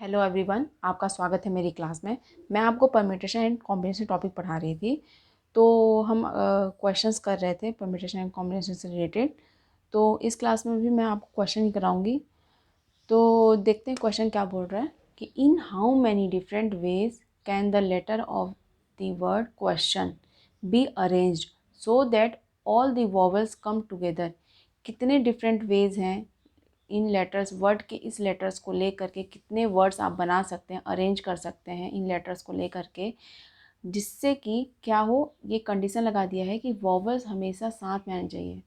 Hello everyone, आपका स्वागत है मेरी क्लास में। मैं आपको परम्यूटेशन एंड कॉम्बिनेशन टॉपिक पढ़ा रही थी। तो हम क्वेश्चंस कर रहे थे परम्यूटेशन एंड कॉम्बिनेशन से रिलेटेड। तो इस क्लास में भी मैं आपको क्वेश्चन ही कराऊंगी। तो देखते हैं क्वेश्चन क्या बोल रहा है कि in how many different ways can the letter of the word question be arranged so that all the vowels come together. कितने डिफरेंट वेज हैं इन लेटर्स, वर्ड के इस लेटर्स को लेकर के कितने वर्ड्स आप बना सकते हैं, अरेंज कर सकते हैं इन लेटर्स को लेकर के, जिससे कि क्या हो, ये कंडीशन लगा दिया है कि वॉवल्स हमेशा साथ में आने चाहिए।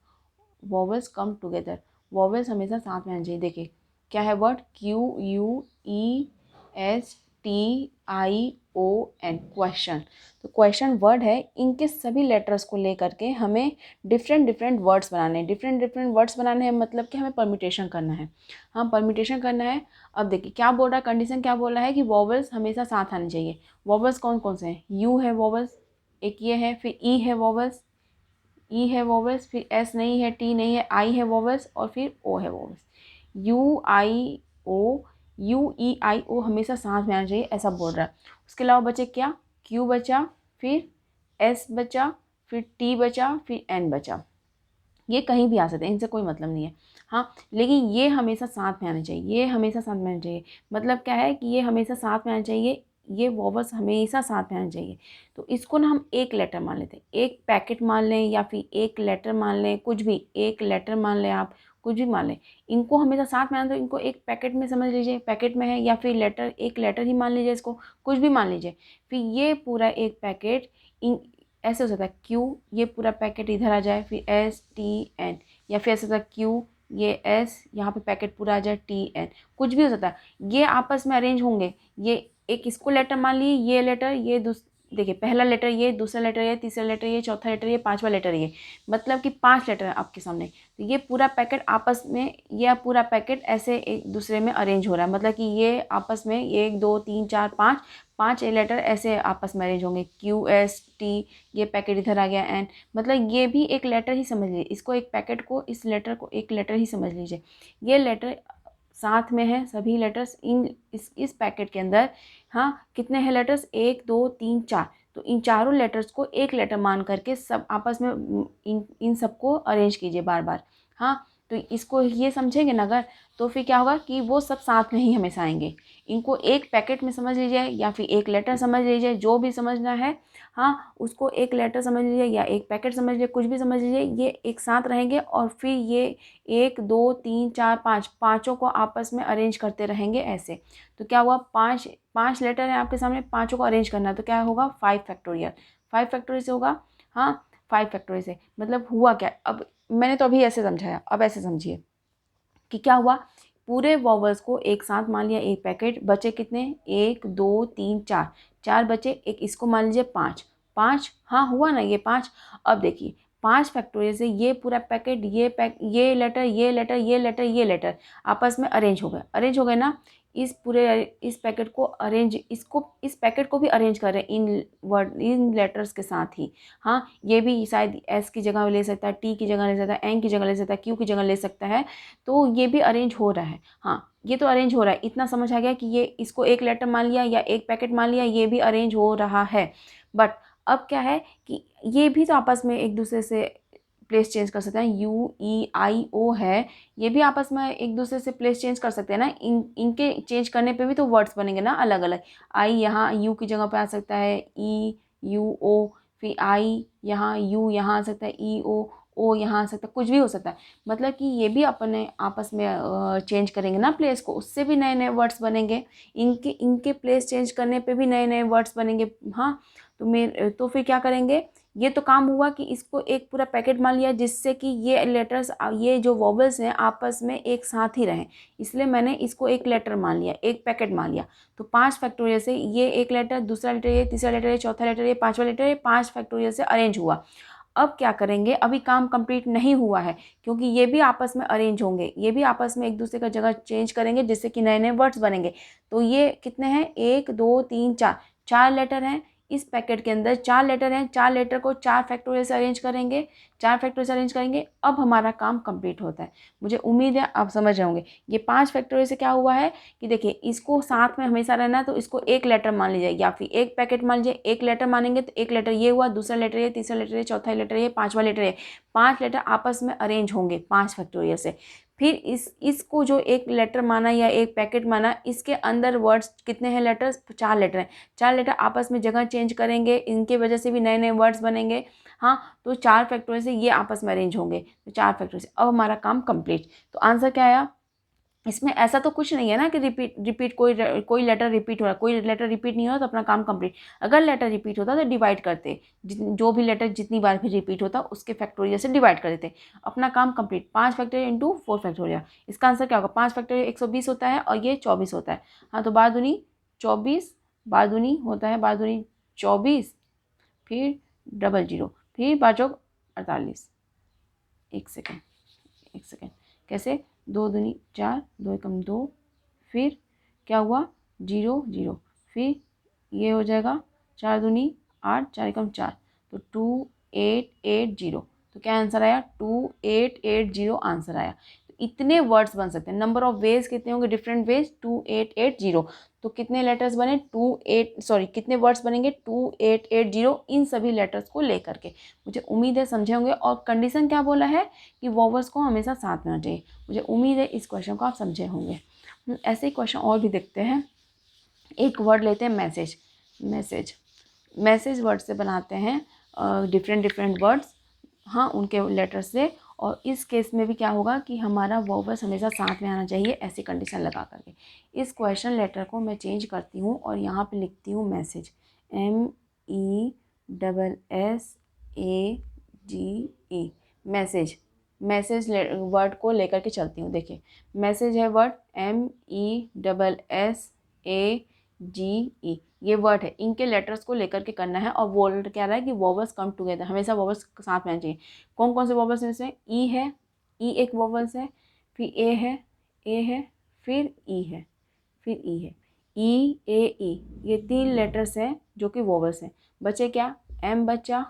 वॉवल्स कम टुगेदर, वॉवल्स हमेशा साथ में आने चाहिए। देखिए क्या है वर्ड, QUESTION, क्वेश्चन। तो क्वेश्चन वर्ड है, इनके सभी लेटर्स को लेकर के हमें डिफरेंट डिफरेंट वर्ड्स बनाने हैं। डिफरेंट डिफरेंट वर्ड्स बनाने हैं मतलब कि हमें परम्यूटेशन करना है। हाँ, परम्यूटेशन करना है। अब देखिए क्या बोल रहा है, कंडीशन क्या बोल रहा है कि वॉवल्स हमेशा साथ आने चाहिए। वॉवल्स कौन कौन से हैं? यू है वॉवल्स, एक ये है, फिर ई है वॉवल्स, ई है वॉवल्स, फिर एस नहीं है, टी नहीं है, आई है वॉवल्स, और फिर ओ है वॉवल्स। UIO, UEIO हमेशा साथ में आना चाहिए, ऐसा बोल रहा है। उसके अलावा बचे क्या, क्यू बचा, फिर एस बचा, फिर टी बचा, फिर एन बचा। ये कहीं भी आ सकते हैं, इनसे कोई मतलब नहीं है। हाँ, लेकिन ये हमेशा साथ में आने चाहिए, ये हमेशा साथ में आने चाहिए। मतलब क्या है कि ये हमेशा साथ में आना चाहिए, ये वॉवल्स हमेशा साथ में आना चाहिए। तो इसको ना हम एक लेटर मान लेते हैं, एक पैकेट मान लें या फिर एक लेटर मान लें, कुछ भी, एक लेटर मान लें आप, कुछ भी मान लें। इनको हमेशा साथ में आना, तो इनको एक पैकेट में समझ लीजिए, पैकेट में है, या फिर लेटर, एक लेटर ही मान लीजिए इसको, कुछ भी मान लीजिए। फिर ये पूरा एक पैकेट इन ऐसे हो सकता है, क्यू, ये पूरा पैकेट इधर आ जाए, फिर STN, या फिर ऐसा होता है क्यू, ये एस, यहाँ पे पैकेट पूरा आ जाए TN, कुछ भी हो सकता है। ये आपस में अरेंज होंगे। ये एक इसको लेटर मान लिए, ये लेटर, ये देखिए पहला लेटर ये, दूसरा लेटर ये, तीसरा लेटर ये, चौथा लेटर ये, पांचवा लेटर ये, मतलब कि 5 लेटर है आपके सामने। तो ये पूरा पैकेट आपस में, यह पूरा पैकेट ऐसे एक दूसरे में अरेंज हो रहा है। मतलब कि ये आपस में 1 2 3 4 5 5 लेटर ऐसे आपस में अरेंज होंगे। QST, ये पैकेट इधर आ गया N, मतलब ये भी एक लेटर ही समझ लीजिए इसको, एक पैकेट को, इस लेटर को एक लेटर ही समझ लीजिए। ये लेटर साथ में है, सभी लेटर्स इन इस पैकेट के अंदर। हाँ, कितने हैं लेटर्स, 1 2 3 4। तो इन चारों लेटर्स को एक लेटर मान करके सब आपस में इन सबको अरेंज कीजिए बार बार। हाँ, तो इसको ये समझेंगे ना अगर, तो फिर क्या होगा कि वो सब साथ में ही हमेशा आएंगे। इनको एक पैकेट में समझ लीजिए या फिर एक लेटर समझ लीजिए, जो भी समझना है। हाँ, उसको एक लेटर समझ लीजिए या एक पैकेट समझ लीजिए, कुछ भी समझ लीजिए, ये एक साथ रहेंगे और फिर ये 1 2 3 4 5 पाँचों को आपस में अरेंज करते रहेंगे ऐसे। तो क्या हुआ, 5 लेटर है आपके सामने, पाँचों को अरेंज करना है, तो क्या होगा 5 फैक्टोरियल। 5 फैक्टोरियल से होगा। हाँ, 5 फैक्टोरियल से मतलब हुआ क्या, अब मैंने तो अभी ऐसे समझाया, अब ऐसे समझिए कि क्या हुआ। पूरे वॉवल्स को एक साथ मान लिया, एक पैकेट, बचे कितने, 1 2 3 4, 4 बचे, एक इसको मान लीजिए 5 5। हाँ हुआ ना ये 5। अब देखिए 5 फैक्टोरियल से ये पूरा पैकेट, ये लेटर, ये लेटर, ये लेटर, ये लेटर आपस में अरेंज हो गए, अरेंज हो गए ना। इस पूरे इस पैकेट को अरेंज, इस पैकेट को भी अरेंज कर रहे हैं इन वर्ड, इन लेटर्स के साथ ही। हाँ, ये भी शायद S की जगह ले सकता है, T की जगह ले सकता है, N की जगह ले सकता है, Q की जगह ले सकता है। तो ये भी अरेंज हो रहा है। हाँ, ये तो अरेंज हो रहा है, इतना समझ आ गया कि ये इसको एक लेटर मान लिया या एक पैकेट मान लिया, ये भी अरेंज हो रहा है। बट अब क्या है कि ये भी तो आपस में एक दूसरे से प्लेस चेंज कर सकते हैं। UEIO है, ये भी आपस में एक दूसरे से प्लेस चेंज कर सकते हैं ना। इनके चेंज करने पे भी तो वर्ड्स बनेंगे ना अलग अलग। I यहाँ U की जगह पे आ सकता है, EUO, फिर I यहाँ, U यहाँ आ सकता है, EO यहाँ आ सकता है, कुछ भी हो सकता है। मतलब कि ये भी अपने आपस में चेंज करेंगे ना प्लेस को, उससे भी नए नए वर्ड्स बनेंगे। इनके इनके प्लेस चेंज करने पे भी नए नए वर्ड्स बनेंगे। हाँ, तो फिर क्या करेंगे, ये तो काम हुआ कि इसको एक पूरा पैकेट मान लिया, जिससे कि ये लेटर्स, ये जो वॉवल्स हैं आपस में एक साथ ही रहें, इसलिए मैंने इसको एक लेटर मान लिया, एक पैकेट मान लिया। तो 5 फैक्टोरियल से ये एक लेटर, दूसरा लेटर ये, तीसरा लेटर ये, चौथा लेटर ये, पांचवा लेटर ये, 5 फैक्टोरियल से अरेंज हुआ। अब क्या करेंगे, अभी काम कंप्लीट नहीं हुआ है, क्योंकि ये भी आपस में अरेंज होंगे, ये भी आपस में एक दूसरे का जगह चेंज करेंगे, जिससे कि नए नए वर्ड्स बनेंगे। तो ये कितने हैं, 1 2 3 4, 4 लेटर हैं। इस पैकेट के अंदर 4 लेटर हैं, 4 लेटर को 4 फैक्टोरियल से अरेंज करेंगे, 4 फैक्टोरियल से अरेंज करेंगे, अब हमारा काम कंप्लीट होता है। मुझे उम्मीद है आप समझ रहे होंगे। ये 5 फैक्टोरियल से क्या हुआ है कि देखिए इसको साथ में हमेशा रहना है, तो इसको एक लेटर मान लीजिए या फिर एक पैकेट मान लीजिए। एक लेटर मानेंगे तो एक लेटर ये हुआ, दूसरा लेटर ये, तीसरा लेटर ये, चौथा लेटर ये, पाँचवा लेटर ये। 5 लेटर आपस में अरेंज होंगे 5 फैक्टोरियल से। फिर इसको जो एक लेटर माना या एक पैकेट माना, इसके अंदर वर्ड्स कितने हैं लेटर्स, 4 लेटर हैं। 4 लेटर आपस में जगह चेंज करेंगे, इनके वजह से भी नए नए वर्ड्स बनेंगे। हाँ, तो 4 फैक्टोरियल से ये आपस में अरेंज होंगे, तो 4 फैक्टोरियल से अब हमारा काम कंप्लीट। तो आंसर क्या आया? इसमें ऐसा तो कुछ नहीं है ना कि रिपीट कोई लेटर रिपीट हो रहा है, कोई लेटर रिपीट नहीं हो रहा तो अपना काम कंप्लीट। अगर लेटर रिपीट होता तो डिवाइड करते, जो भी लेटर जितनी बार भी रिपीट होता उसके फैक्टोरियल से डिवाइड कर देते, अपना काम कंप्लीट। 5 फैक्टोरियल इंटू 4 फैक्टोरियल, इसका आंसर क्या होगा? 5 फैक्टोरियल 120 होता है और ये 24 होता है। हाँ, तो बार दूनी 24, बार दूनी होता है, बार दूनी 24, फिर डबल जीरो, फिर बार चौक 48। एक सेकेंड कैसे? 2 दूनी 4, 2 एकम 2, फिर क्या हुआ? 0 0, फिर ये हो जाएगा 4 दूनी 8, 4 एकम 4, तो 2880। तो क्या आंसर आया? 2880 आंसर आया। तो इतने वर्ड्स बन सकते हैं। नंबर ऑफ वेज कितने होंगे? Different ways 2880। तो कितने लेटर्स बने? कितने वर्ड्स बनेंगे? 2880 इन सभी लेटर्स को लेकर के। मुझे उम्मीद है समझे होंगे। और कंडीशन क्या बोला है कि वोवेल्स को हमेशा साथ में होना चाहिए। मुझे उम्मीद है इस क्वेश्चन को आप समझे होंगे। ऐसे ही क्वेश्चन और भी देखते हैं। एक वर्ड लेते हैं मैसेज वर्ड से बनाते हैं डिफरेंट वर्ड्स, हाँ, उनके लेटर से। और इस केस में भी क्या होगा कि हमारा वोवेल्स हमेशा साथ में आना चाहिए, ऐसी कंडीशन लगा करके। इस क्वेश्चन लेटर को मैं चेंज करती हूँ और यहाँ पे लिखती हूँ मैसेज, MESSAGE, मैसेज वर्ड को लेकर के चलती हूँ। देखिए मैसेज है वर्ड, MESSAGE, ये वर्ड है, इनके लेटर्स को लेकर के करना है। और वर्ड क्या रहा है कि वोवेल्स कम टुगेदर, हमेशा वोवेल्स साथ में आना चाहिए। कौन कौन से वोवेल्स में से? ई है, ई एक वोवेल्स है, फिर ए है, फिर ई है, फिर ई है, ई ए ई, ये 3 लेटर्स हैं जो कि वोवेल्स हैं। बचे क्या? एम बचा,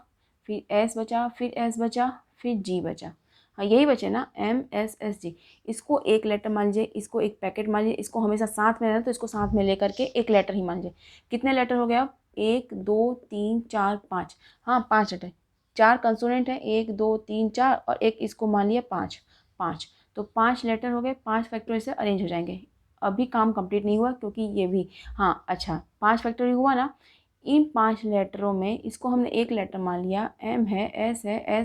फिर एस बचा, फिर एस बचा, फिर जी बचा। हाँ, यही बचे ना, MSSG। इसको एक लेटर मान लीजिए, इसको एक पैकेट मान लीजिए, इसको हमेशा साथ में रहना, तो इसको साथ में लेकर के एक लेटर ही मान लीजिए। कितने लेटर हो गए अब? 1 2 3 4 5। हाँ, 5 लेटर, 4 कंसोनेंट है, 1 2 3 4, और एक इसको मान लिया 5। तो 5 लेटर हो गए, 5 फैक्टोरियल से अरेंज हो जाएंगे। अभी काम कंप्लीट नहीं हुआ क्योंकि ये भी, हाँ अच्छा, 5 फैक्टोरियल हुआ ना। इन 5 लेटरों में इसको हमने एक लेटर मान लिया, M है, S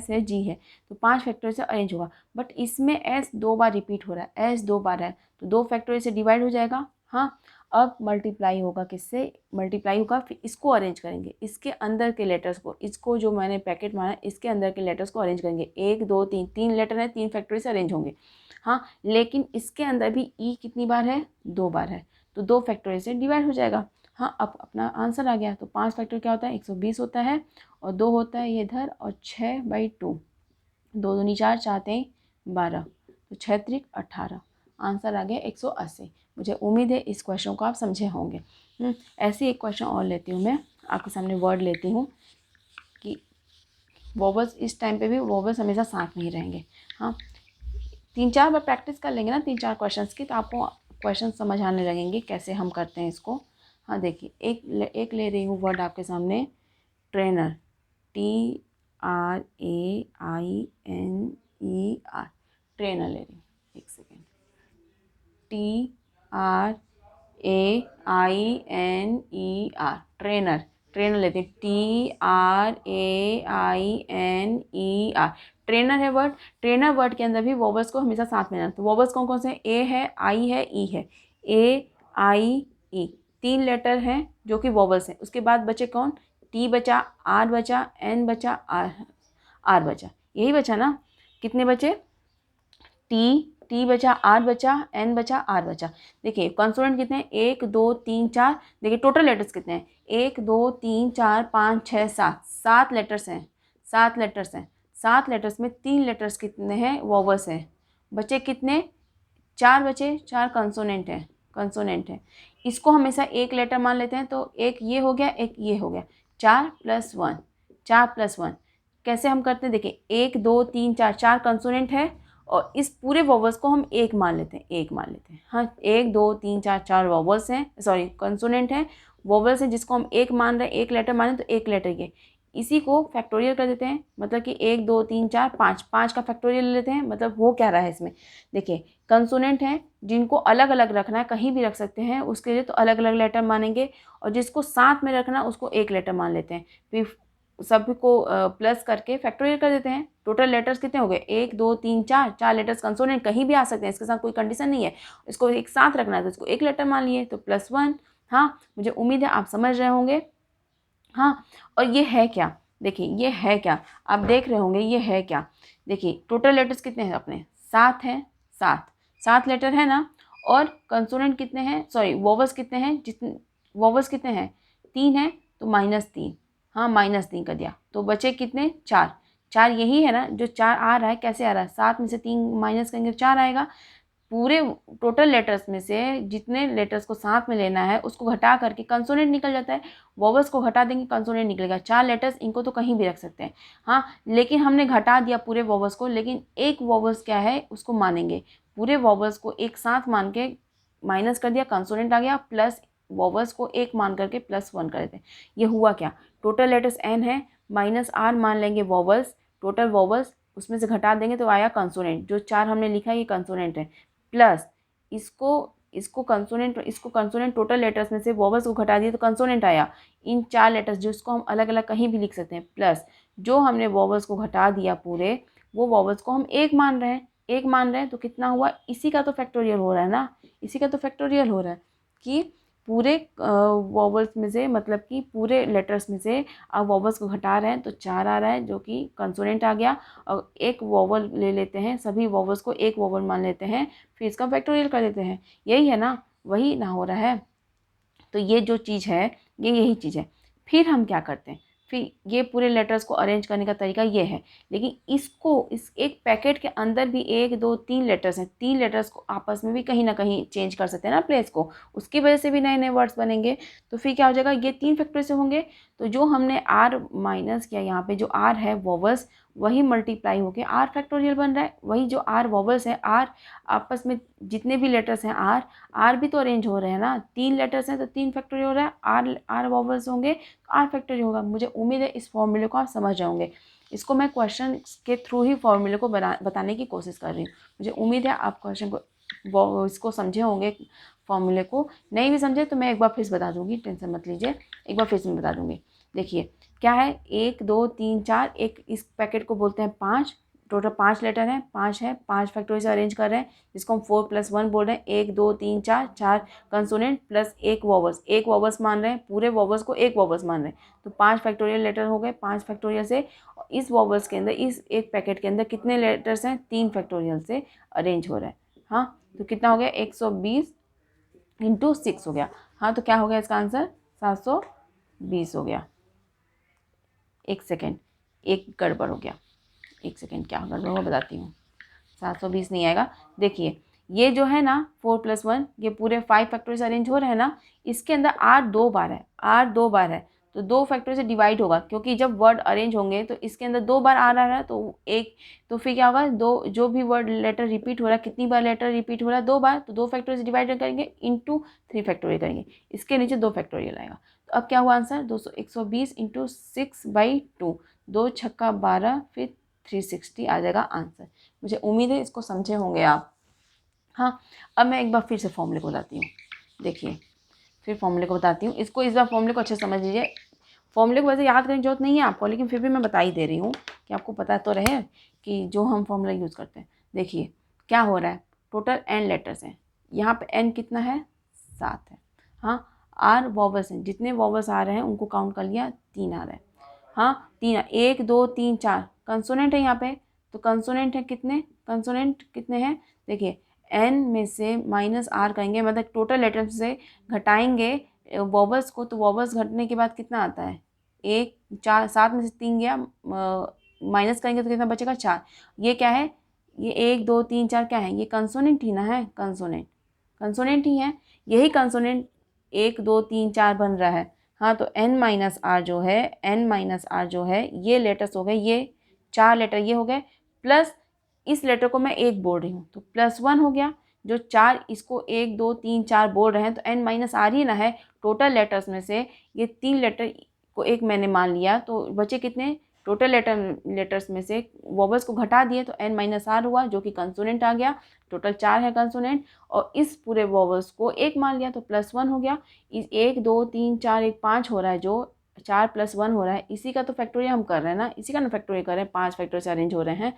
है, G है, तो 5 फैक्टोरियल से अरेंज होगा। बट इसमें S 2 बार रिपीट हो रहा है, S 2 बार है, तो 2 फैक्टोरियल से डिवाइड हो जाएगा। हाँ, अब मल्टीप्लाई होगा, किससे मल्टीप्लाई होगा? फिर इसको अरेंज करेंगे, इसके अंदर के लेटर्स को, इसको जो मैंने पैकेट माना इसके अंदर के लेटर्स को अरेंज करेंगे। 1 2 3, 3 लेटर है, 3 फैक्टोरियल से अरेंज होंगे। हाँ, लेकिन इसके अंदर भी ई कितनी बार है? 2 बार है, तो 2 फैक्टोरियल से डिवाइड हो जाएगा। हाँ, अब अपना आंसर आ गया। तो 5 फैक्टोरियल क्या होता है? 120 होता है, और 2 होता है ये इधर, और 6/2, 2 दूनी 4, 4 3 12, तो 6 त्रिक 18, आंसर आ गया 180। मुझे उम्मीद है इस क्वेश्चन को आप समझे होंगे। ऐसे एक क्वेश्चन और लेती हूँ मैं, आपके सामने वर्ड लेती हूँ कि वोवेल्स, इस टाइम पे भी वोवेल्स हमेशा साथ में ही रहेंगे। हाँ, 3-4 बार प्रैक्टिस कर लेंगे ना 3-4 क्वेश्चंस की, तो आपको क्वेश्चन समझ आने लगेंगे कैसे हम करते हैं इसको। हाँ देखिए, एक ले रही हूँ वर्ड आपके सामने, ट्रेनर, TRAINER, ट्रेनर ले रही हूँ। एक सेकेंड, TRAINER, ट्रेनर लेते हैं, TRAINER, ट्रेनर है वर्ड। ट्रेनर वर्ड के अंदर भी वोवेल्स को हमेशा साथ में रहना। तो वोवेल्स कौन कौन से हैं? ए है, आई है, ई है, AIE, 3 लेटर हैं जो कि वोवेल्स हैं। उसके बाद बचे कौन? टी बचा, आर बचा, एन बचा, आर बचा, यही बचा ना। कितने बचे? टी बचा, आर बचा, एन बचा, आर बचा। देखिए कंसोनेंट कितने हैं? 1 2 3 4। देखिए टोटल लेटर्स कितने हैं? 1 2 3 4 5 6 7, 7 लेटर्स हैं, 7 लेटर्स हैं। 7 लेटर्स में 3 लेटर्स कितने हैं? वोवेल्स हैं। बचे कितने? 4 बचे, 4 कंसोनेंट हैं, इसको हमेशा एक लेटर मान लेते हैं। तो एक ये हो गया, एक ये हो गया, 4 + 1, 4 + 1 कैसे हम करते हैं? देखिए 1 2 3 4, 4 कंसोनेंट है और इस पूरे वॉवल्स को हम एक मान लेते हैं, एक मान लेते हैं। हाँ, 1 2 3 4, 4 वॉवल्स हैं, सॉरी कंसोनेंट हैं, वॉवल्स हैं जिसको हम एक मान रहे हैं, एक लेटर मान रहे हैं, तो एक लेटर के इसी को फैक्टोरियल कर देते हैं। मतलब कि 1 2 3 4 5, 5 का फैक्टोरियल ले लेते हैं। मतलब हो क्या रहा है इसमें? देखिए कंसोनेंट हैं जिनको अलग अलग रखना है, कहीं भी रख सकते हैं, उसके लिए तो अलग अलग लेटर मानेंगे, और जिसको साथ में रखना उसको एक लेटर मान लेते हैं। फिर सभी को प्लस करके फैक्टोरियल कर देते हैं। टोटल लेटर्स कितने हो गए? 1 2 3 4, 4 लेटर्स कंसोनेंट कहीं भी आ सकते हैं, इसके साथ कोई कंडीशन नहीं है। इसको एक साथ रखना है तो इसको एक लेटर मान लिए, तो +1। हाँ, मुझे उम्मीद है आप समझ रहे होंगे। हाँ, और ये है क्या? देखिए ये है क्या, आप देख रहे होंगे ये है क्या। देखिए टोटल लेटर्स कितने हैं अपने? 7 हैं, 7 7 लेटर है ना। और कंसोनेंट कितने हैं, सॉरी वोवल्स कितने हैं? जितने वोवल्स कितने हैं? 3 हैं, तो -3। हाँ, -3 कर दिया, तो बचे कितने? 4। 4 यही है ना जो 4 आ रहा है, कैसे आ रहा है? 7 में से 3 माइनस करेंगे तो 4 आएगा। पूरे टोटल लेटर्स में से जितने लेटर्स को साथ में लेना है उसको घटा करके कंसोनेंट निकल जाता है। वॉवल्स को घटा देंगे, कंसोनेंट निकलेगा। 4 लेटर्स, इनको तो कहीं भी रख सकते हैं। हाँ, लेकिन हमने घटा दिया पूरे वॉवल्स को, लेकिन एक वॉवल्स क्या है उसको मानेंगे। पूरे वॉवल्स को एक साथ मान के माइनस कर दिया, कंसोनेंट आ गया, प्लस वॉवल्स को एक मान करके +1 कर देते हैं। ये हुआ क्या? टोटल लेटर्स n है, -r मान लेंगे वॉवल्स, टोटल वॉवल्स उसमें से घटा देंगे तो आया कंसोनेंट। जो 4 हमने लिखा है ये कंसोनेंट है, प्लस इसको कंसोनेंट टोटल लेटर्स में से वॉवल्स को घटा दिए तो कंसोनेंट आया। इन 4 लेटर्स जिसको हम अलग अलग कहीं भी लिख सकते हैं, प्लस जो हमने वॉवल्स को घटा दिया पूरे, वो वॉवल्स को हम एक मान रहे हैं, एक मान रहे हैं, तो कितना हुआ? इसी का तो फैक्टोरियल हो रहा है ना, इसी का तो फैक्टोरियल हो रहा है कि पूरे वॉवल्स में से, मतलब कि पूरे लेटर्स में से आप वॉवल्स को घटा रहे हैं तो 4 आ रहा है जो कि कंसोनेंट आ गया। और एक वॉवल ले लेते हैं, सभी वॉवल्स को एक वॉवल मान लेते हैं, फिर इसका फैक्टोरियल कर देते हैं। यही है ना, वही ना हो रहा है। तो ये जो चीज़ है ये यही चीज़ है। फिर हम क्या करते हैं? फिर ये पूरे लेटर्स को अरेंज करने का तरीका ये है, लेकिन इसको इस एक पैकेट के अंदर भी 1 2 3 लेटर्स हैं, 3 लेटर्स को आपस में भी कहीं ना कहीं चेंज कर सकते हैं ना प्लेस को, उसकी वजह से भी नए नए वर्ड्स बनेंगे। तो फिर क्या हो जाएगा? ये 3 फैक्टर से होंगे, तो जो हमने r माइनस किया यहाँ पे, जो r है वॉवल्स, वही मल्टीप्लाई होके r फैक्टोरियल बन रहा है। वही जो r वॉवल्स है, r आपस में जितने भी लेटर्स हैं r भी तो अरेंज हो रहे हैं ना। 3 लेटर्स हैं तो 3 फैक्टोरियल हो रहा है, r वॉवल्स होंगे तो r फैक्टोरियल होगा। मुझे उम्मीद है इस फॉर्मूले को आप समझ जाओगे। इसको मैं क्वेश्चन के थ्रू ही फॉर्मूले को बताने की कोशिश कर रही हूँ। मुझे उम्मीद है आप क्वेश्चन को इसको समझे होंगे, फॉर्मूले को। नहीं भी समझे तो मैं एक बार फिर से बता दूंगी, टेंशन मत लीजिए, एक बार फिर से मैं बता दूंगी। देखिए क्या है, 1 2 3 4, एक इस पैकेट को बोलते हैं 5। टोटल 5 लेटर हैं, 5 है, 5 फैक्टोरियल से अरेंज कर रहे हैं, जिसको हम 4 + 1 बोल रहे हैं। 1 2 3 4, 4 कंसोनेंट प्लस एक वॉवल्स मान रहे हैं, पूरे वॉवल्स को एक वॉवल्स मान रहे हैं, तो 5 फैक्टोरियल लेटर हो गए। 5 फैक्टोरियल से इस वॉवल्स के अंदर, इस एक पैकेट के अंदर कितने लेटर्स हैं? 3 फैक्टोरियल से अरेंज हो रहा है। हाँ, तो कितना हो गया? 120 × 6 हो गया। हाँ, तो क्या हो गया इसका आंसर? 720 हो गया। एक सेकेंड, एक गड़बड़ हो गया, एक सेकेंड, क्या गड़बड़ हो बताती हूँ। 720 नहीं आएगा। देखिए ये जो है ना 4 + 1, ये पूरे 5 फैक्टोरियल से अरेंज हो रहे हैं ना, इसके अंदर r 2 बार है, r 2 बार है, तो 2 फैक्टोरियल से डिवाइड होगा, क्योंकि जब वर्ड अरेंज होंगे तो इसके अंदर 2 बार आ रहा है, तो एक, तो फिर क्या होगा? दो, जो भी वर्ड लेटर रिपीट हो रहा है, कितनी बार लेटर रिपीट हो रहा है? 2 बार, तो 2 फैक्टोरियल से डिवाइड करेंगे, इंटू 3 फैक्टोरियल करेंगे, इसके नीचे 2 फैक्टोरियल आएगा। तो अब क्या हुआ आंसर? 120 × 6/2, 2 छक्का 12, फिर 360 आ जाएगा आंसर। मुझे उम्मीद है इसको समझे होंगे आप। हाँ, अब मैं एक बार फिर से फॉर्मूले को बताती हूँ। देखिए फिर फॉर्मूले को बताती हूँ, इसको इस बार फॉर्मूले को अच्छे से समझ लीजिए। फॉर्मूले को वैसे याद करने की जरूरत नहीं है आपको, लेकिन फिर भी मैं बता ही दे रही हूँ कि आपको पता तो रहे कि जो हम फॉर्मूला यूज़ करते हैं। देखिए क्या हो रहा है, टोटल n लेटर्स हैं, यहाँ पे n कितना है? 7 है। हाँ, r वॉवल्स हैं, जितने वॉवल्स आ रहे हैं उनको काउंट कर लिया, 3 आ रहे हैं। हाँ 3, 1 2 3 4 कंसोनेंट है यहाँ पे, तो कंसोनेंट है कितने? कंसोनेंट कितने हैं? देखिए n में से -r करेंगे, मतलब टोटल लेटर्स से घटाएंगे वॉवल्स को, तो वॉवल्स घटने के बाद कितना आता है? 1 4, 7 में से 3 गया, माइनस करेंगे तो कितना बचेगा? 4। ये क्या है? ये 1 2 3 4 क्या है? ये कंसोनेंट ही ना है, कंसोनेंट ही है। यही कंसोनेंट 1 2 3 4 बन रहा है। हाँ, तो n माइनस आर जो है, n माइनस आर जो है, ये लेटर्स हो गए, ये 4 लेटर ये हो गए, प्लस इस लेटर को मैं 1 बोल रही हूँ तो +1 हो गया। जो 4 इसको 1 2 3 4 बोल रहे हैं तो n माइनस आर ही ना है। टोटल लेटर्स में से ये 3 लेटर को एक मैंने मान लिया तो बचे कितने, टोटल लेटर्स में से वोवेल्स को घटा दिए तो n माइनस आर हुआ जो कि कंसोनेंट आ गया। टोटल 4 है कंसोनेंट और इस पूरे वोवेल्स को 1 मान लिया तो +1 हो गया। 1 2 3 4 1 5 हो रहा है, जो 4 + 1 हो रहा है, इसी का तो फैक्टोरियल हम कर रहे हैं ना, इसी का ना फैक्टोरियल कर रहे हैं, 5 फैक्टोरियल से अरेंज हो रहे हैं।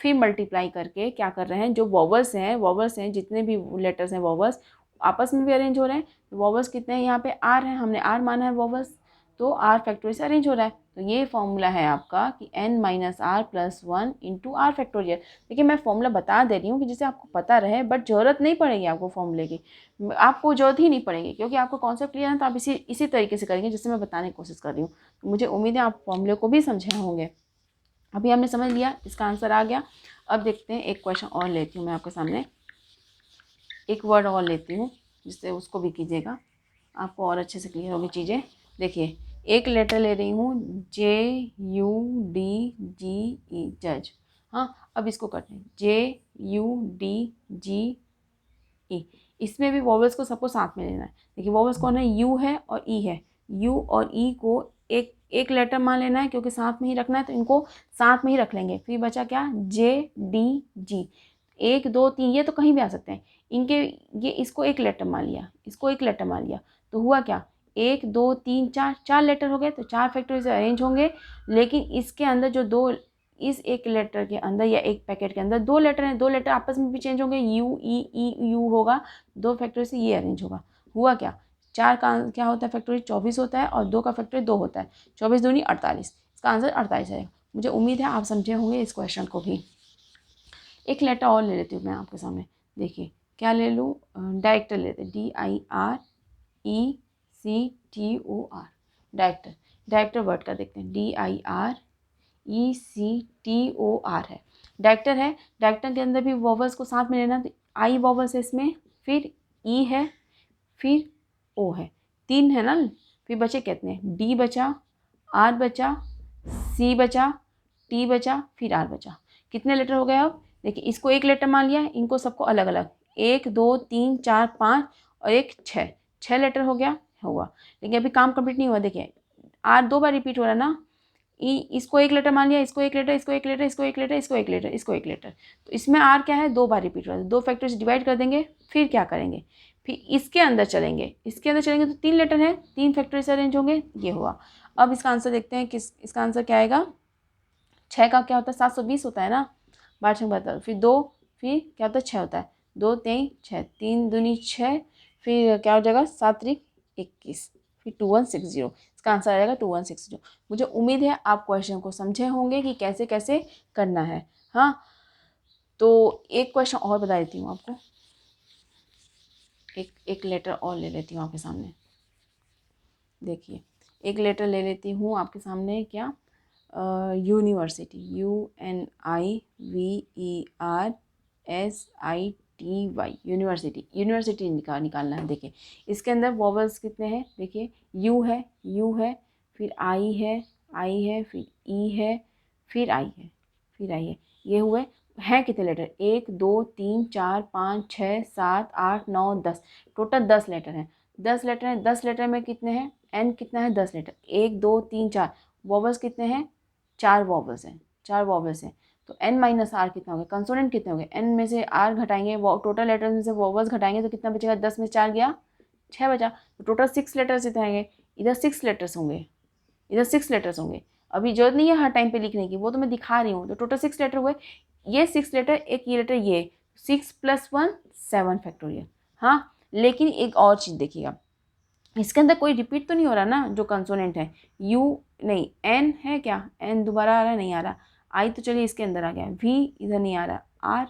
फिर मल्टीप्लाई करके क्या कर रहे हैं, जो वोवेल्स हैं जितने भी लेटर्स हैं वोवेल्स आपस में भी अरेंज हो रहे हैं। वोवेल्स कितने हैं, यहाँ पे आर है, हमने आर माना है वोवेल्स, तो आर फैक्टोरियल से अरेंज हो रहा है। तो ये फॉर्मूला है आपका कि n minus r plus 1 into r factorial. देखिए मैं फॉर्मूला बता दे रही हूँ कि जिससे आपको पता रहे, बट ज़रूरत नहीं पड़ेगी आपको फॉर्मूले की, आपको ज़रूरत ही नहीं पड़ेगी क्योंकि आपको कॉन्सेप्ट क्लियर है तो आप इसी तरीके से करेंगे जिससे मैं बताने की कोशिश कर रही हूँ। तो मुझे उम्मीद है आप फॉर्मूले को भी समझे होंगे। अभी हमने समझ लिया, इसका आंसर आ गया। अब देखते हैं, एक क्वेश्चन और लेती हूँ मैं आपके सामने, एक वर्ड और लेती हूँ जिससे उसको भी कीजिएगा, आपको और अच्छे से क्लियर होगी चीज़ें। देखिए एक लेटर ले रही हूँ JUDGE जज। हाँ, अब इसको करते हैं JUDGE। इसमें भी वॉवेल्स को सबको साथ में लेना है। देखिए वॉवेल्स कौन है, यू है और ई है। यू और ई को एक एक लेटर मान लेना है क्योंकि साथ में ही रखना है तो इनको साथ में ही रख लेंगे। फिर बचा क्या, JDG। 1 2 3 ये तो कहीं भी आ सकते हैं, इनके ये इसको एक लेटर मान लिया, इसको एक लेटर मान लिया, तो हुआ क्या, 1 2 3 4 4 लेटर हो गए। तो 4 फैक्टोरियल से अरेंज होंगे, लेकिन इसके अंदर जो दो, इस एक लेटर के अंदर या एक पैकेट के अंदर 2 लेटर हैं, 2 लेटर आपस में भी चेंज होंगे, यू ई ई यू होगा, 2 फैक्टोरियल से ये अरेंज होगा। हुआ क्या, 4 का क्या होता है फैक्टोरियल 24 होता है और 2 का फैक्टोरियल 2 होता है, 24 दूनी 48। इसका आंसर 48 है। मुझे उम्मीद है आप समझे होंगे इस क्वेश्चन को भी। एक लेटर और ले लेती हूँ मैं आपके सामने। देखिए क्या ले लूँ, डायरेक्टर लेते, DIRECTOR, डायरेक्टर। डायरेक्टर वर्ड का देखते हैं, DIRECTOR है, डायरेक्टर है। डायरेक्टर के अंदर भी वोवेल्स को साथ में लेना, तो आई वोवेल्स है इसमें, फिर ई है, फिर ओ है, 3 है ना। फिर बचे कितने, डी बचा, आर बचा, सी बचा, टी बचा, फिर आर बचा। कितने लेटर हो गए अब, देखिए इसको एक लेटर मान लिया, इनको सबको अलग अलग, 1 2 3 4 5 और एक 6 लेटर हो गया हुआ। लेकिन अभी काम कंप्लीट नहीं हुआ। देखिए आर 2 बार रिपीट हो रहा है ना, इसको एक लेटर मान लिया, इसको एक लेटर, इसको एक लेटर, इसको एक लेटर, इसको एक लेटर, इसको एक लेटर, तो इसमें आर क्या है, 2 बार रिपीट हो रहा है। 2 फैक्टर से डिवाइड कर देंगे, फिर क्या करेंगे, फिर इसके अंदर चलेंगे, तो 3 लेटर है, 3 फैक्टर से अरेंज होंगे, ये हुआ। अब इसका आंसर देखते हैं, इसका आंसर क्या आएगा। 6 का क्या होता है, 720 होता है ना, 12 बता, फिर 2, फिर क्या होता है 6 होता है, 2 3 6, 3 दूनी 6, फिर क्या हो जाएगा 7 3 21, फिर 2160। इसका आंसर आ जाएगा 2160। मुझे उम्मीद है आप क्वेश्चन को समझे होंगे कि कैसे कैसे करना है। हाँ, तो एक क्वेश्चन और बता देती हूँ आपको, एक लेटर और ले लेती हूँ आपके सामने। देखिए एक लेटर ले लेती हूँ आपके सामने, क्या, यूनिवर्सिटी, UNIVERSITY, यूनिवर्सिटी निकालना है। देखिए इसके अंदर वोवेल्स कितने हैं, देखिए यू है, फिर आई है, फिर ई है, फिर आई है, ये हुए हैं कितने लेटर, 1 2 3 4 5 6 7 8 9 10, टोटल 10 लेटर हैं। 10 लेटर हैं, 10 लेटर में कितने हैं, n कितना है 10 लेटर, 1 2 3 4, वोवेल्स कितने हैं, 4 वोवेल्स हैं, 4 वोवेल्स हैं, तो n माइनस आर कितना हो गया, कंसोनेंट कितने हो गए, n में से r घटाएंगे, टोटल लेटर्स में से वोवेल्स घटाएंगे तो कितना बचेगा, 10 में 4 गया 6 बचा, तो टोटल 6 लेटर्स रहेंगे। इधर 6 लेटर्स होंगे, इधर 6 लेटर्स होंगे। अभी जरूरत नहीं है हर टाइम पे लिखने की, वो तो मैं दिखा रही हूँ। तो टोटल 6 लेटर हुए, ये 6 लेटर, एक ये लेटर, ये 6 + 1 7 फैक्टोरियल। हाँ, लेकिन एक और चीज़ देखिएगा, इसके अंदर कोई रिपीट तो नहीं हो रहा ना, जो कंसोनेंट है, यू नहीं, एन है क्या, एन दोबारा आ रहा है, नहीं आ रहा, आई तो चलिए इसके अंदर आ गया, वी इधर नहीं आ रहा, आर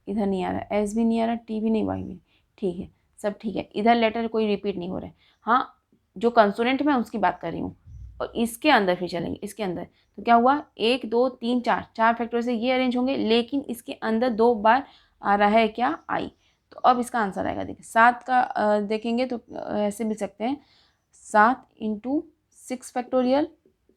इधर नहीं आ रहा, एस भी नहीं आ रहा, टी भी नहीं, वाई भी, ठीक है, सब ठीक है, इधर लेटर कोई रिपीट नहीं हो रहा है। हाँ, जो कंसोनेंट में उसकी बात कर रही हूँ, और इसके अंदर फिर चलेंगे, इसके अंदर तो क्या हुआ, 1 2 3 4, 4 फैक्टर से ये अरेंज होंगे, लेकिन इसके अंदर 2 बार आ रहा है क्या, आई। तो अब इसका आंसर आएगा, देखिए 7 का देखेंगे तो ऐसे मिल सकते हैं, 7 इंटू 6 फैक्टोरियल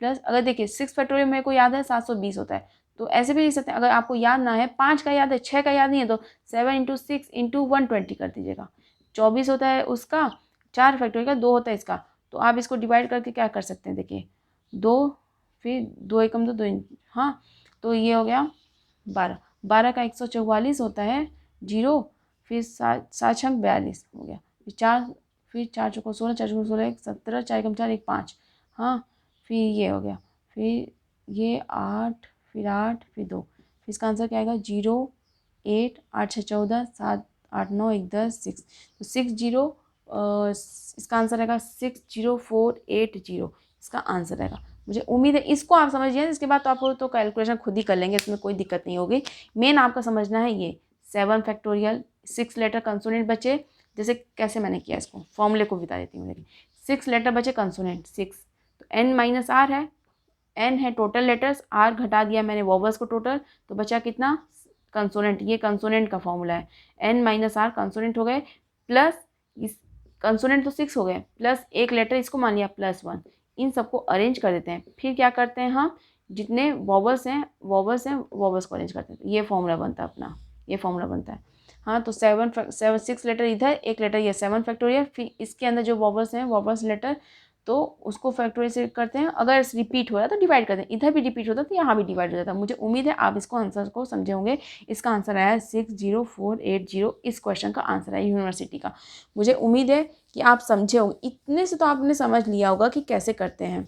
प्लस, अगर देखिए 6 फैक्टोरियल मेरे को याद है 720 होता है, तो ऐसे भी लिख सकते हैं। अगर आपको याद ना है, 5 का याद है, 6 का याद नहीं है, तो 7 इंटू 6 इंटू 120 कर दीजिएगा। 24 होता है उसका 4 फैक्टोरियल का, 2 होता है इसका, तो आप इसको डिवाइड करके क्या कर सकते हैं, देखिए 2, फिर 2 एकम 2, 2, हाँ, तो ये हो गया 12। 12 का 144 होता है 0, फिर 7 छंग 42 हो गया, फिर 4, फिर 4 चौको 16, 4 चौको 16, 1 17, 4 एकम 4, 1 5, हाँ, फिर ये हो गया, फिर ये 8, फिर 8, फिर 2, फिर इसका आंसर क्या आएगा 0 8 8 6 14 7 8 9 1 10 6, तो 60, इसका आंसर आएगा 60480, इसका आंसर आएगा। मुझे उम्मीद है इसको आप समझ गए। इसके बाद तो आपको तो कैलकुलेशन खुद ही कर लेंगे, इसमें कोई दिक्कत नहीं होगी। मेन आपका समझना है ये 7 फैक्टोरियल 6 लेटर कंसोनेंट बचे, जैसे कैसे मैंने किया, इसको फॉर्मूले को बता देती हूँ। देखिए 6 लेटर बचे कंसोनेंट 6, तो n माइनस आर है, n है टोटल लेटर्स, r घटा दिया मैंने वोवल्स को टोटल, तो बचा कितना कंसोनेंट, ये कंसोनेंट का फॉर्मूला है, n माइनस आर कंसोनेंट हो गए, प्लस इस कंसोनेंट तो 6 हो गए, प्लस एक लेटर इसको मान लिया +1, इन सबको अरेंज कर देते हैं। फिर क्या करते हैं हम, जितने वोवल्स हैं वोवल्स को अरेंज करते हैं, ये फॉर्मूला बनता है अपना, ये फॉर्मूला बनता है। हाँ, तो 6 लेटर इधर, एक लेटर ये 7 फैक्टोरियल, फिर इसके अंदर जो वोवल्स हैं वोवल्स लेटर, तो उसको फैक्टोरियल से करते हैं। अगर रिपीट हो रहा है तो डिवाइड करते हैं, इधर भी रिपीट होता है तो यहाँ भी डिवाइड हो जाता है। मुझे उम्मीद है आप इसको आंसर को समझे होंगे। इसका आंसर आया 60480, इस क्वेश्चन का आंसर है यूनिवर्सिटी का। मुझे उम्मीद है कि आप समझे होंगे, इतने से तो आपने समझ लिया होगा कि कैसे करते हैं।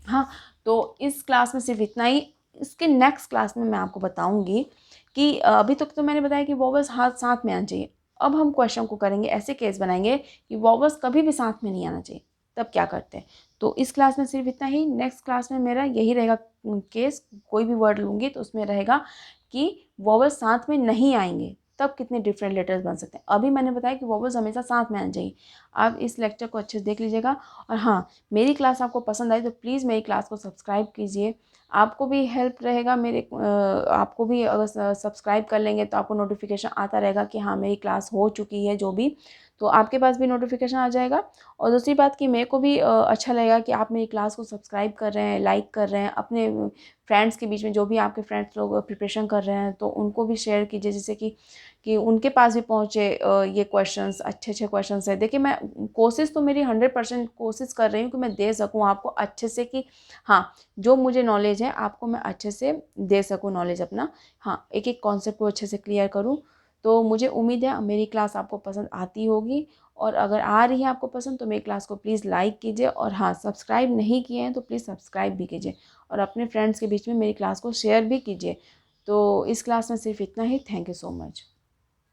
हाँ, तो इस क्लास में सिर्फ इतना ही। इसके नेक्स्ट क्लास में मैं आपको बताऊंगी कि अभी तक तो मैंने बताया कि वोवल्स हाथ साथ में आना चाहिए। अब हम क्वेश्चन को करेंगे, ऐसे केस बनाएंगे कि वोवल्स कभी भी साथ में नहीं आना चाहिए, तब क्या करते हैं। तो इस क्लास में सिर्फ इतना ही। नेक्स्ट क्लास में मेरा यही रहेगा केस, कोई भी वर्ड लूँगी तो उसमें रहेगा कि वोवल्स साथ में नहीं आएंगे तब कितने डिफरेंट लेटर्स बन सकते हैं। अभी मैंने बताया कि वोवल्स हमेशा साथ में आना चाहिए। आप इस लेक्चर को अच्छे से देख लीजिएगा। और हाँ, मेरी क्लास आपको पसंद आई तो प्लीज़ मेरी क्लास को सब्सक्राइब कीजिए, आपको भी हेल्प रहेगा मेरे आपको भी अगर सब्सक्राइब कर लेंगे तो आपको नोटिफिकेशन आता रहेगा कि हाँ मेरी क्लास हो चुकी है, जो भी, तो आपके पास भी नोटिफिकेशन आ जाएगा। और दूसरी बात कि मेरे को भी अच्छा लगेगा कि आप मेरी क्लास को सब्सक्राइब कर रहे हैं, लाइक कर रहे हैं, अपने फ्रेंड्स के बीच में जो भी आपके फ्रेंड्स लोग प्रिपरेशन कर रहे हैं तो उनको भी शेयर कीजिए, जैसे कि उनके पास भी पहुँचे ये क्वेश्चंस, अच्छे क्वेश्चंस है। देखिए मैं कोशिश तो मेरी 100% कोशिश कर रही हूँ कि मैं दे सकूँ आपको अच्छे से, कि हाँ जो मुझे नॉलेज है आपको मैं अच्छे से दे सकूँ नॉलेज अपना, हाँ एक एक कॉन्सेप्ट को अच्छे से क्लियर करूँ। तो मुझे उम्मीद है मेरी क्लास आपको पसंद आती होगी, और अगर आ रही है आपको पसंद तो मेरी क्लास को प्लीज़ लाइक कीजिए, और हाँ सब्सक्राइब नहीं किए हैं तो प्लीज़ सब्सक्राइब भी कीजिए, और अपने फ्रेंड्स के बीच में मेरी क्लास को शेयर भी कीजिए। तो इस क्लास में सिर्फ इतना ही। Thank you so much.